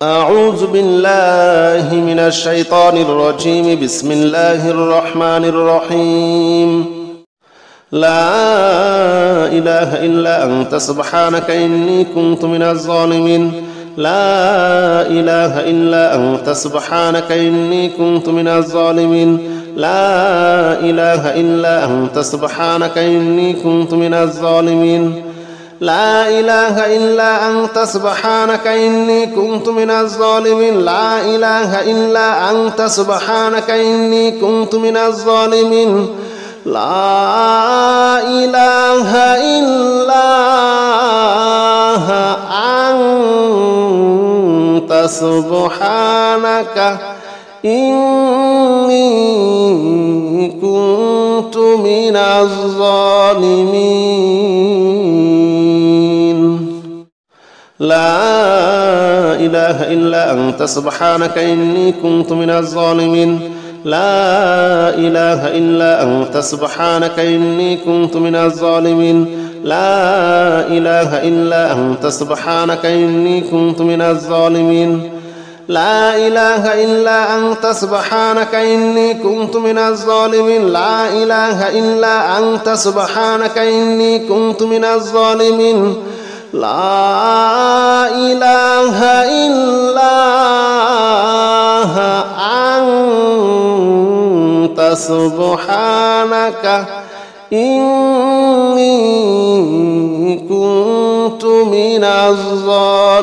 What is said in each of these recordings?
أعوذ بالله من الشيطان الرجيم. بسم الله الرحمن الرحيم. لا إله إلا أنت سبحانك إني كنت من الظالمين. لا إله إلا أنت سبحانك إني كنت من الظالمين. لا إله إلا أنت سبحانك إني كنت من الظالمين. لا إله إلا أنت سبحانك إني كنت من الظالمين. لا إله إلا أنت سبحانك إني كنت من الظالمين. لا إله إلا أنت سبحانك إني كنت من الظالمين. لا إله إلا أنت سبحانك إني كنت من الظالمين. لا إله إلا أنت سبحانك إني كنت من الظالمين. لا إله إلا أنت سبحانك إني كنت من الظالمين. لا إله إلا أنت سبحانك إني كنت من الظالمين. لا إله إلا أنت سبحانك إني كنت من الظالمين. لا إله إلا أنت سبحانك إني كنت من الظالمين.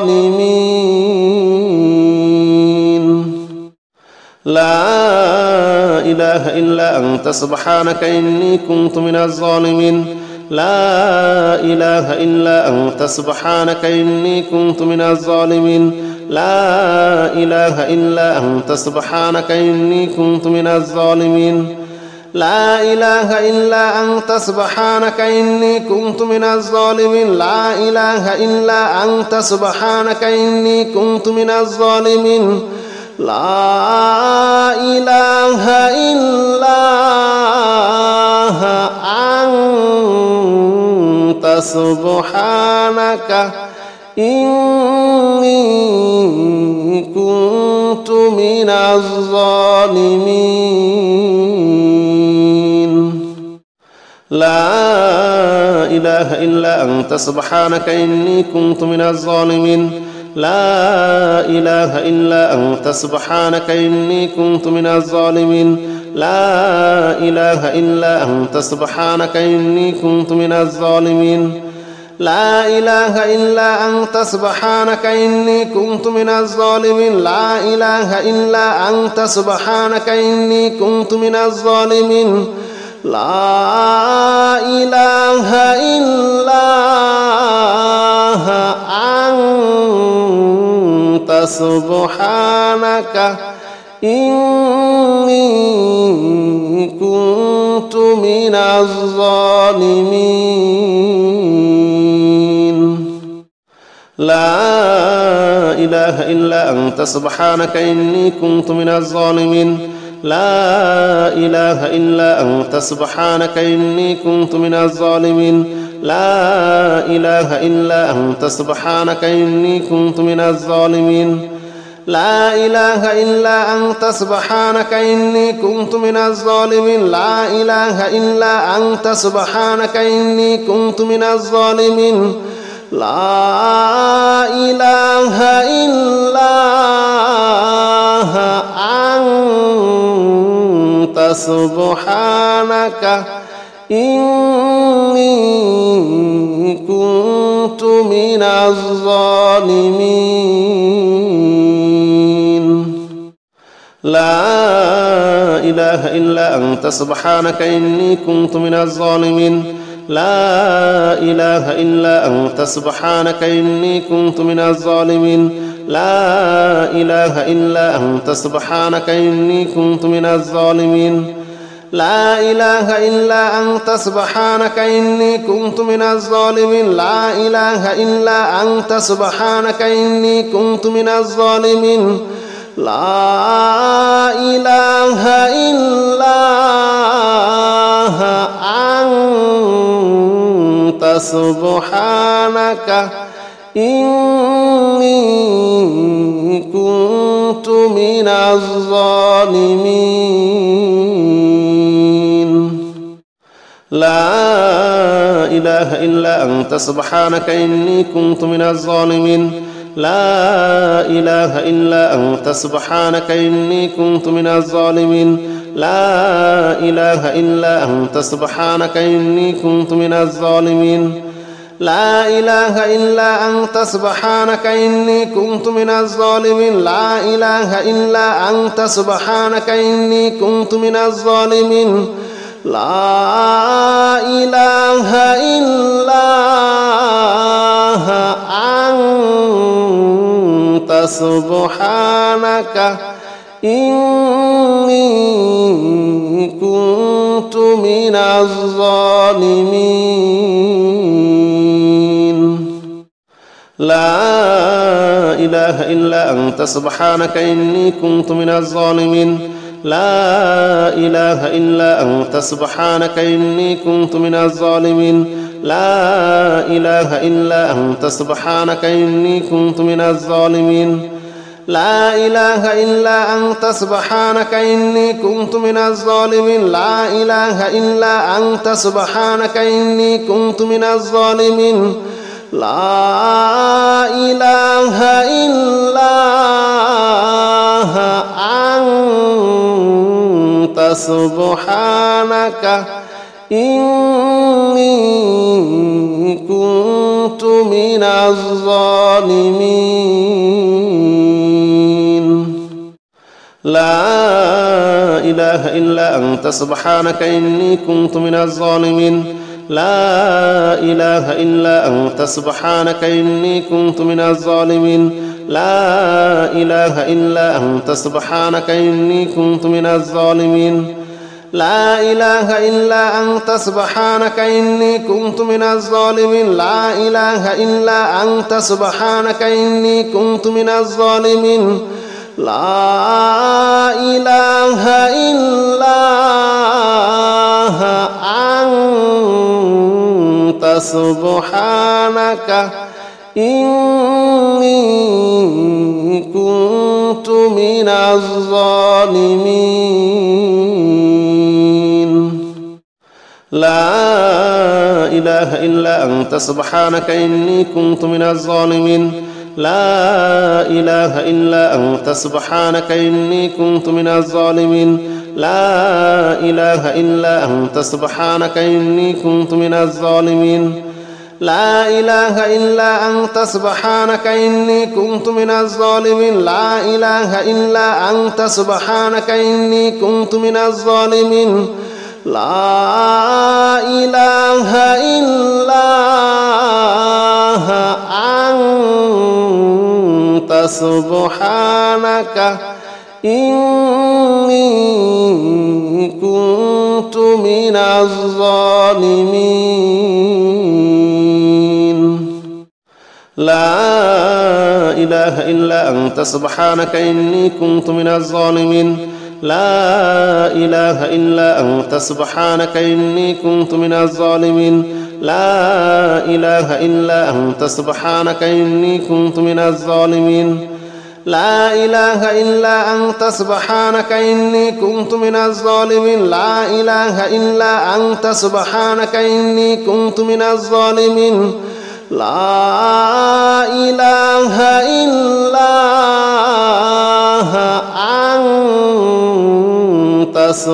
لا إله إلا أنت سبحانك إني كنت من الظالمين. لا إله إلا أنت سبحانك إني كنت من الظالمين. لا إله إلا أنت سبحانك إني كنت من الظالمين. لا إله إلا أنت سبحانك إني كنت من الظالمين. لا إله إلا أنت سبحانك إني كنت من الظالمين. لا إله إلا أنت سبحانك إني كنت من الظالمين. لا إله إلا أنت سبحانك إني كنت من الظالمين. لا إله إلا أنت سبحانك إني كنت من الظالمين. لا إله إلا أنت سبحانك إني كنت من الظالمين. لا إله إلا أنت سبحانك إني كنت من الظالمين. لا إله إلا أنت سبحانك إني كنت من الظالمين. لا إله إلا أنت سبحانك إني كنت من الظالمين. لا إله إلا أنت سبحانك إني كنت من الظالمين. لا إله إلا أنت سبحانك إني كنت من الظالمين. لا إله إلا أنت سبحانك إني كنت من الظالمين. لا إله إلا أنت سبحانك إني كنت من الظالمين. لا إله إلا أنت سبحانك إني كنت من الظالمين. لا إله إلا أنت سبحانك إني كنت من الظالمين. لا إله إلا أنت سبحانك إني كنت من الظالمين. لا إله إلا أنت سبحانك إني كنت من الظالمين. لا إله إلا أنت سبحانك إني كنت من الظالمين. لا إله إلا أنت سبحانك إني كنت من الظالمين. لا إله إلا أنت سبحانك إني كنت من الظالمين. لا إله إلا أنت سبحانك إني كنت من الظالمين لا إله إلا أنت سبحانك إني كنت من الظالمين لا إله إلا أنت سبحانك إني كنت من الظالمين لا إله إلا أنت سبحانك إني كنت من الظالمين لا إله إلا أنت سبحانك إني كنت من الظالمين لا إله إلا أنت سبحانك إني كنت من الظالمين لا إله إلا أنت سبحانك إني كنت من الظالمين لا إله إلا أنت سبحانك إني كنت من الظالمين لا إله إلا أنت سبحانك إني كنت من الظالمين لا إله إلا أنت سبحانك إني كنت من الظالمين لا إله إلا أنت سبحانك إني كنت من الظالمين لا إله إلا أنت سبحانك إني كنت من الظالمين لا إله إلا أنت سبحانك إني كنت من الظالمين لا إله إلا أنت سبحانك إني كنت من الظالمين لا إله إلا أنت سبحانك إني كنت من الظالمين لا إله إلا أنت سبحانك إني كنت من الظالمين لا إله إلا أنت سبحانك إني كنت من الظالمين لا إله إلا أنت سبحانك إني كنت من الظالمين لا إله إلا أنت سبحانك إني كنت من الظالمين لا إله إلا أنت سبحانك إني كنت من الظالمين لا إله إلا أنت سبحانك إني كنت من الظالمين لا إله إلا أنت سبحانك إني كنت من الظالمين لا إله إلا أنت سبحانك إني كنت من الظالمين لا إله إلا أنت سبحانك إني كنت من الظالمين لا إله إلا أنت سبحانك إني كنت من الظالمين لا إله إلا أنت سبحانك إني كنت من الظالمين لا إله إلا أنت سبحانك إني كنت من الظالمين لا إله إلا أنت سبحانك إني كنت من الظالمين لا إله إلا أنت سبحانك إني كنت من الظالمين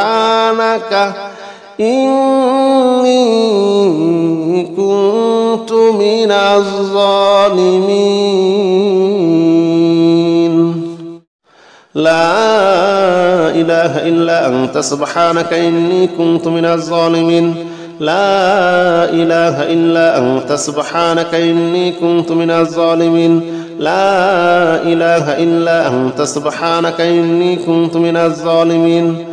لا إله إلا أنت سبحانك إني كنت من الظالمين لا إله إلا أنت سبحانك إني كنت من الظالمين لا إله إلا أنت سبحانك إني كنت من الظالمين لا إله إلا أنت سبحانك إني كنت من الظالمين لا إله إلا أنت سبحانك إني كنت من الظالمين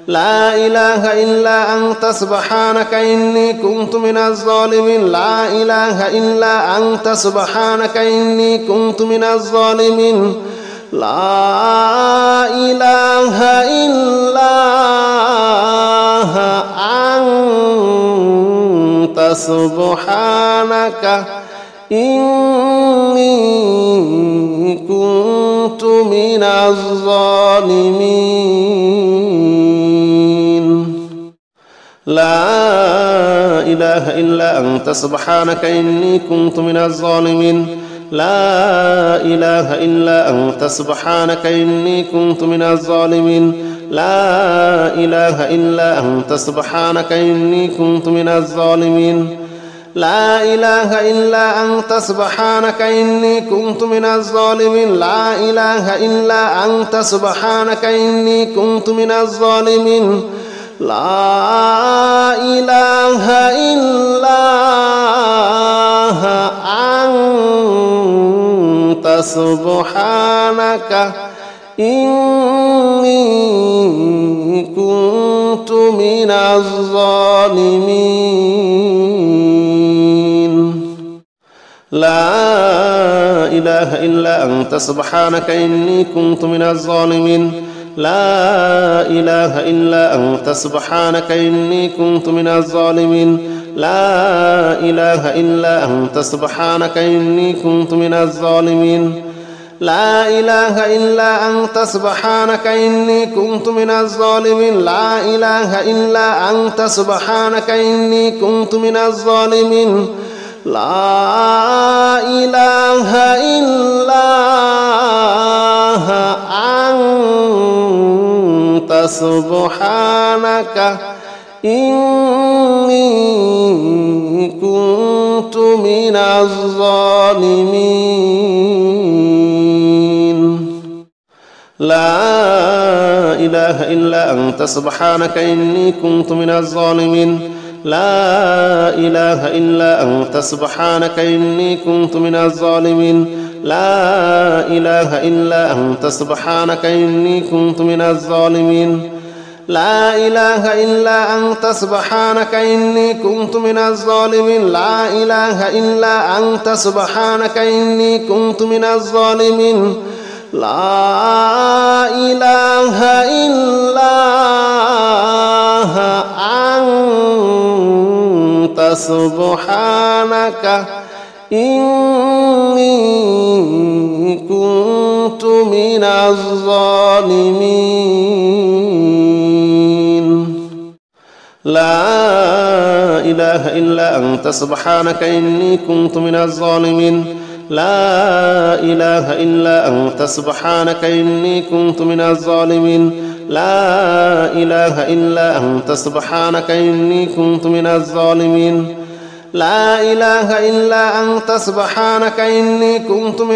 لا إله إلا أنت سبحانك إني كنت من الظالمين لا إله إلا أنت سبحانك إني كنت من الظالمين لا إله إلا أنت سبحانك إني كنت من الظالمين لا إله إلا أنت سبحانك إني كنت من الظالمين لا إله إلا أنت سبحانك إني كنت من الظالمين لا إله إلا أنت سبحانك إني كنت من الظالمين لا إله إلا أنت سبحانك إني كنت من الظالمين لا إله إلا أنت سبحانك إني كنت من الظالمين لا إله إلا أنت سبحانك إني كنت من الظالمين لا إله إلا أنت سبحانك إني كنت من الظالمين لا إله إلا أنت سبحانك إني كنت من الظالمين لا إله إلا أنت سبحانك إني كنت من الظالمين لا إله إلا أنت سبحانك إني كنت من الظالمين لا إله إلا أنت سبحانك إني كنت من الظالمين لا إله إلا أنت سبحانك إني كنت من الظالمين لا إله إلا أنت سبحانك إني كنت من الظالمين لا إله إلا أنت سبحانك إني كنت من الظالمين لا إله إلا أنت سبحانك إني كنت من الظالمين لا إله إلا أنت سبحانك إني كنت من الظالمين لا إله إلا أنت سبحانك إني كنت من الظالمين لا إله إلا أنت سبحانك إني كنت من الظالمين لا إله إلا أنت سبحانك إني كنت من الظالمين لا إله إلا أنت سبحانك إني كنت من الظالمين لا إله إلا أنت سبحانك إني كنت من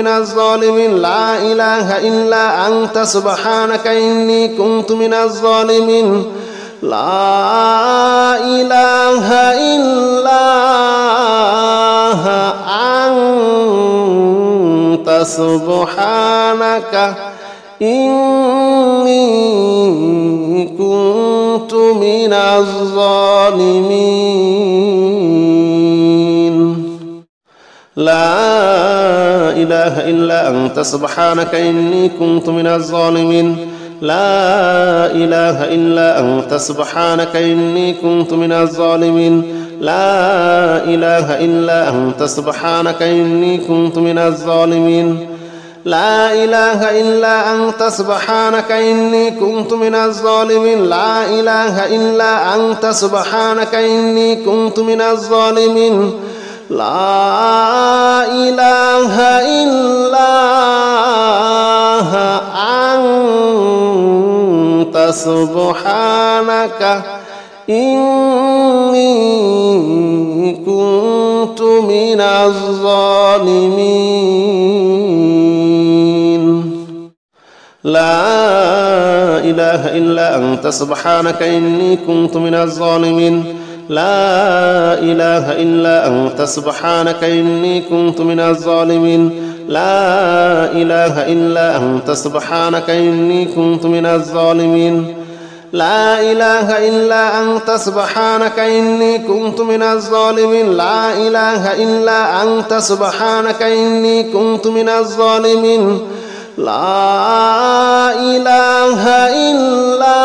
الظالمين لا إله إلا أنت سبحانك إني كنت من الظالمين لا إله إلا أنت سبحانك إني كنت من الظالمين لا إله إلا أنت سبحانك إني كنت من الظالمين لا إله إلا أنت سبحانك إني كنت من الظالمين لا إله إلا أنت سبحانك إني كنت من الظالمين لا إله إلا أنت سبحانك إني كنت من الظالمين لا إله إلا أنت سبحانك إني كنت من الظالمين لا إله إلا أنت سبحانك إني كنت من الظالمين لا إله إلا أنت سبحانك إني كنت من الظالمين لا إله إلا أنت سبحانك إني كنت من الظالمين لا إله إلا أنت سبحانك إني كنت من الظالمين لا إله إلا أنت سبحانك إني كنت من الظالمين لا إله إلا أنت سبحانك إني كنت من الظالمين لا إله إلا أنت سبحانك إني كنت من الظالمين لا إله إلا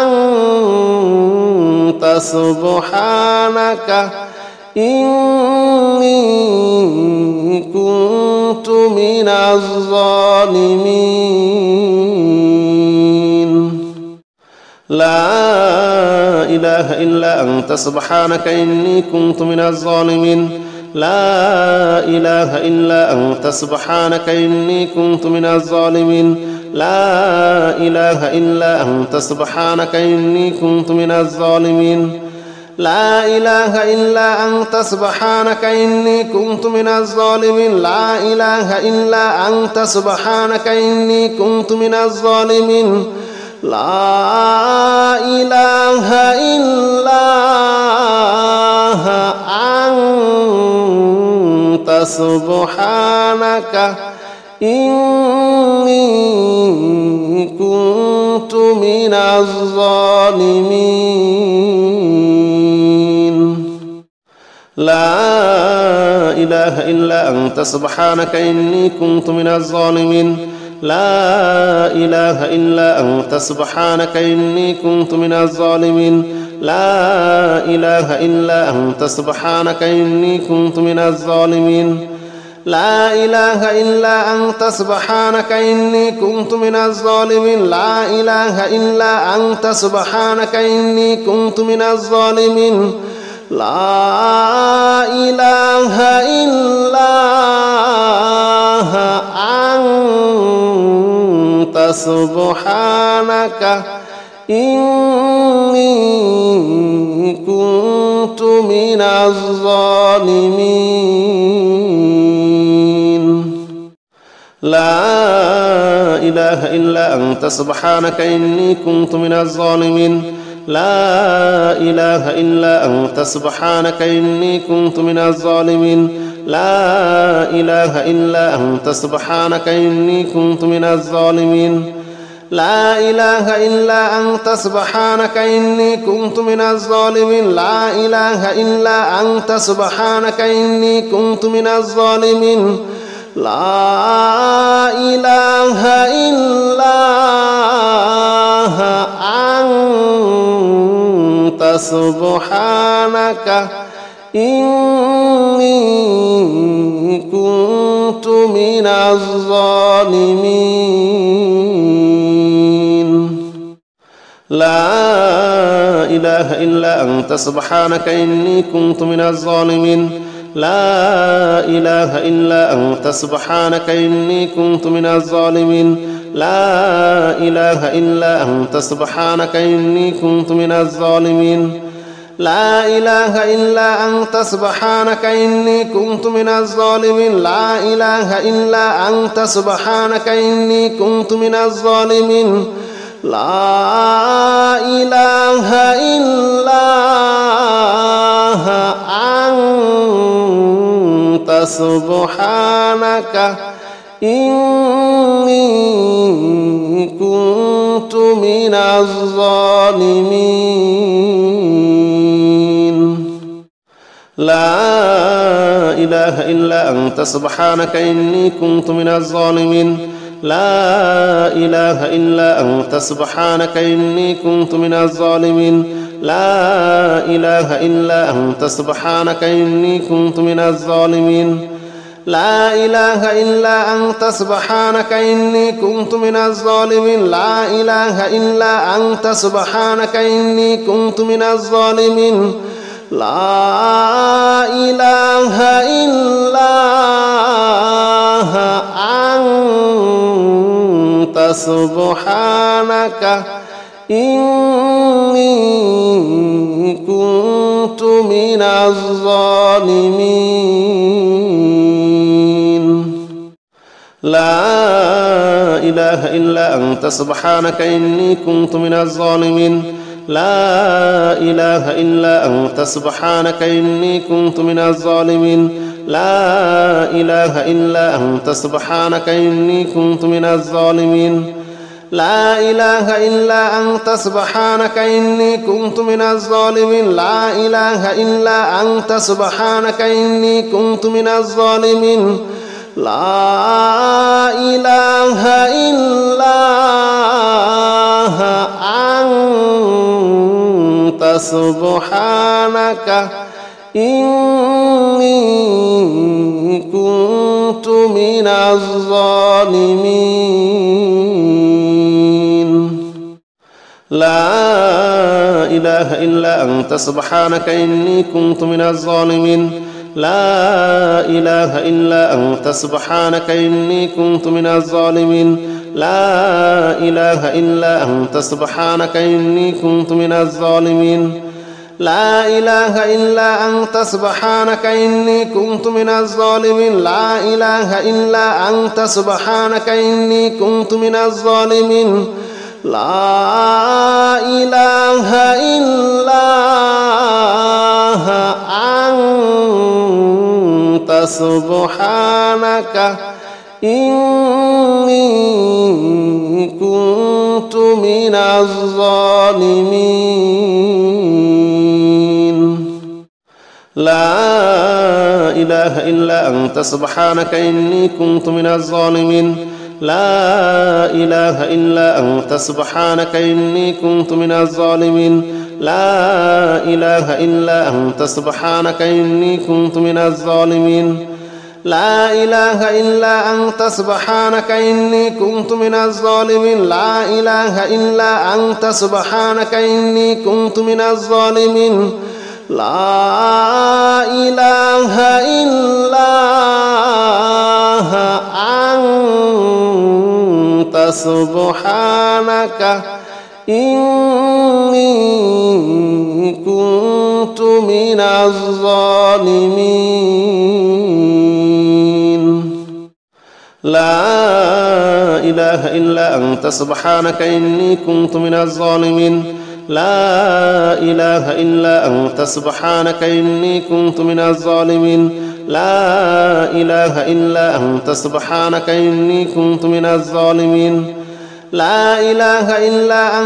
أنت سبحانك إني كنت من الظالمين لا إله إلا أنت سبحانك إني كنت من الظالمين لا إله إلا أنت سبحانك إني كنت من الظالمين لا إله إلا أنت سبحانك إني كنت من الظالمين لا إله إلا أنت سبحانك إني كنت من الظالمين لا إله إلا أنت سبحانك إني كنت من الظالمين لا إله إلا أنت سبحانك إني كنت من الظالمين لا إله إلا أنت سبحانك إني كنت من الظالمين لا إله إلا أنت سبحانك إني كنت من الظالمين لا إله إلا أنت سبحانك إني كنت من الظالمين لا إله إلا أنت سبحانك إني كنت من الظالمين لا إله إلا أنت سبحانك إني كنت من الظالمين لا إله إلا أنت سبحانك إني كنت من الظالمين لا إله إلا أنت سبحانك إني كنت من الظالمين لا إله إلا أنت سبحانك إني كنت من الظالمين لا إله إلا أنت سبحانك إني كنت من الظالمين لا إله إلا أنت سبحانك إني كنت من الظالمين لا إله إلا أنت سبحانك إني كنت من الظالمين لا إله إلا أنت سبحانك إني كنت من الظالمين لا إله إلا أنت سبحانك إني كنت من الظالمين لا إله إلا أنت سبحانك إني كنت من الظالمين لا إله إلا أنت سبحانك إني كنت من الظالمين لا إله إلا أنت سبحانك إني كنت من الظالمين لا إله إلا أنت سبحانك إني كنت من الظالمين لا إله إلا أنت سبحانك إني كنت من الظالمين لا إله إلا أنت سبحانك إني كنت من الظالمين لا إله إلا أنت سبحانك إني كنت من الظالمين لا إله إلا أنت سبحانك إني كنت من الظالمين لا إله إلا أنت سبحانك إني كنت من الظالمين لا إله إلا أنت سبحانك إني كنت من الظالمين لا إله إلا أنت سبحانك إني كنت من الظالمين لا إله إلا أنت سبحانك إني كنت من الظالمين لا إله إلا أنت سبحانك إني كنت من الظالمين لا إله إلا أنت سبحانك إني كنت من الظالمين لا إله إلا أنت سبحانك إني كنت من الظالمين لا إله إلا أنت سبحانك إني كنت من الظالمين لا إله إلا أنت سبحانك إني كنت من من الظالمين لا إله إلا أنت سبحانك إني كنت من الظالمين لا إله إلا أنت سبحانك إني كنت من الظالمين لا إله إلا أنت سبحانك إني كنت من الظالمين لا إله إلا أنت سبحانك إني كنت من الظالمين لا إله إلا أنت سبحانك إني كنت من الظالمين لا إله إلا أنت سبحانك إني كنت من الظالمين لا إله إلا أنت سبحانك إني كنت من الظالمين لا إله إلا أنت سبحانك إني كنت من الظالمين لا إله إلا أنت سبحانك إني كنت من الظالمين لا إله إلا أنت سبحانك إني كنت من الظالمين لا إله إلا أنت سبحانك إني كنت من الظالمين لا إله إلا أنت سبحانك إني كنت من الظالمين لا إله إلا أنت سبحانك إني كنت من الظالمين لا إله إلا أنت سبحانك إني كنت من الظالمين لا إله إلا أنت سبحانك إني كنت من الظالمين لا إله إلا أنت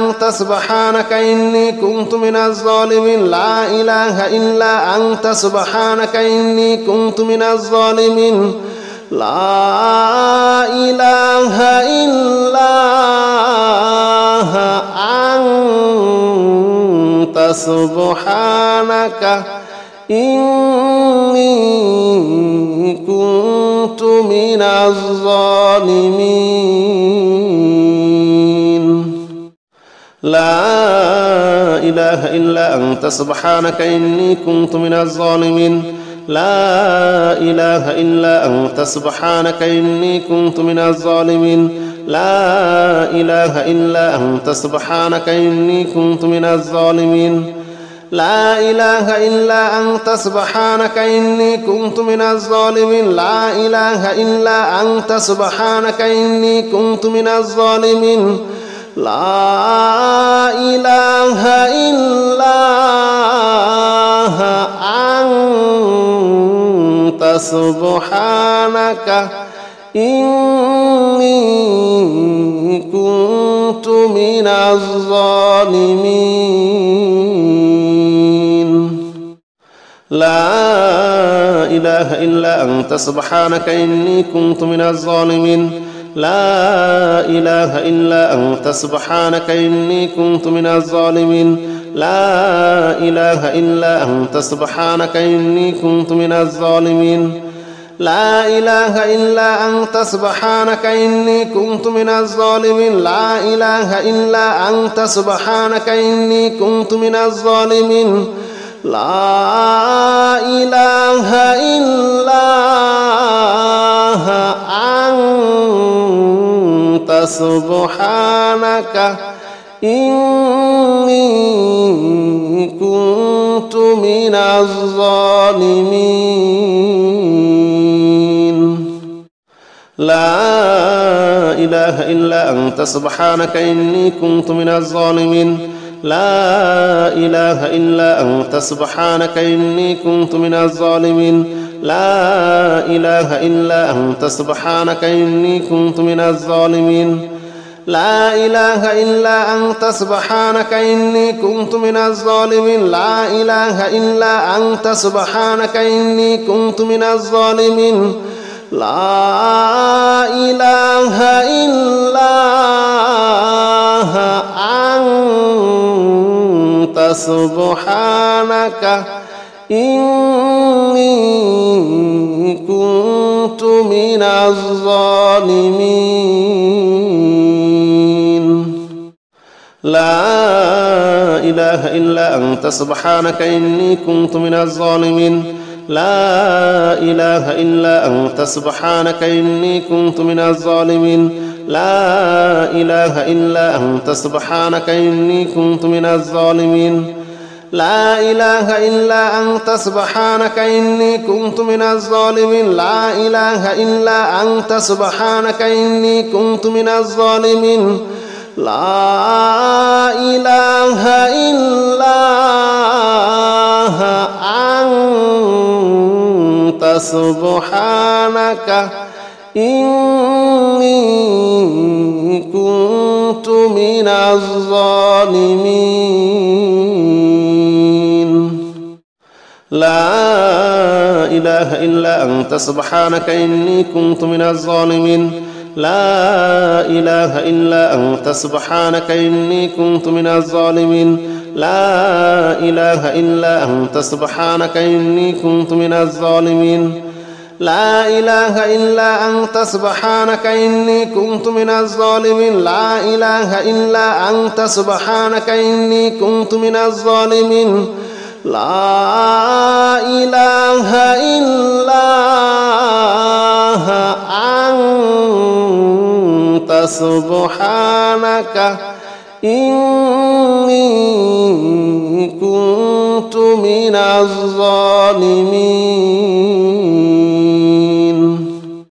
سبحانك إني كنت من الظالمين لا إله إلا أنت سبحانك إني كنت من الظالمين لا إله إلا أنت سبحانك إني كنت من الظالمين لا إله إلا أنت سبحانك إني كنت من الظالمين لا إله إلا أنت سبحانك إني كنت من الظالمين لا إله إلا أنت سبحانك إني كنت من الظالمين لا إله إلا أنت سبحانك إني كنت من الظالمين لا إله إلا أنت سبحانك إني كنت من الظالمين لا إله إلا أنت سبحانك إني كنت من الظالمين لا إله إلا أنت سبحانك إني كنت من الظالمين لا إله إلا أنت سبحانك إني كنت من الظالمين لا إله إلا أنت سبحانك إني كنت من الظالمين لا إله إلا أنت سبحانك إني كنت من الظالمين لا إله إلا أنت سبحانك إني كنت من الظالمين لا إله إلا أنت سبحانك إني كنت من الظالمين لا إله إلا أنت سبحانك إني كنت من الظالمين لا إله إلا أنت سبحانك إني كنت من الظالمين لا إله إلا أنت سبحانك إني كنت من الظالمين لا إله إلا أنت سبحانك إني كنت من الظالمين لا إله إلا أنت سبحانك إني كنت من الظالمين لا إله إلا أنت سبحانك إني كنت من الظالمين لا إله إلا أنت سبحانك إني كنت من الظالمين لا إله إلا أنت سبحانك إني كنت من الظالمين لا إله إلا أنت سبحانك إني كنت من الظالمين لا إله إلا أنت سبحانك إني كنت من الظالمين لا إله إلا أنت سبحانك إني كنت من الظالمين لا إله إلا أنت سبحانك إني كنت من الظالمين لا إله إلا أنت سبحانك إني كنت من الظالمين لا إله إلا أنت سبحانك إني كنت من الظالمين لا إله إلا أنت سبحانك إني كنت من الظالمين لا إله إلا أنت سبحانك إني كنت من الظالمين لا إله إلا أنت سبحانك إني كنت من الظالمين لا إله إلا أنت سبحانك إني كنت من الظالمين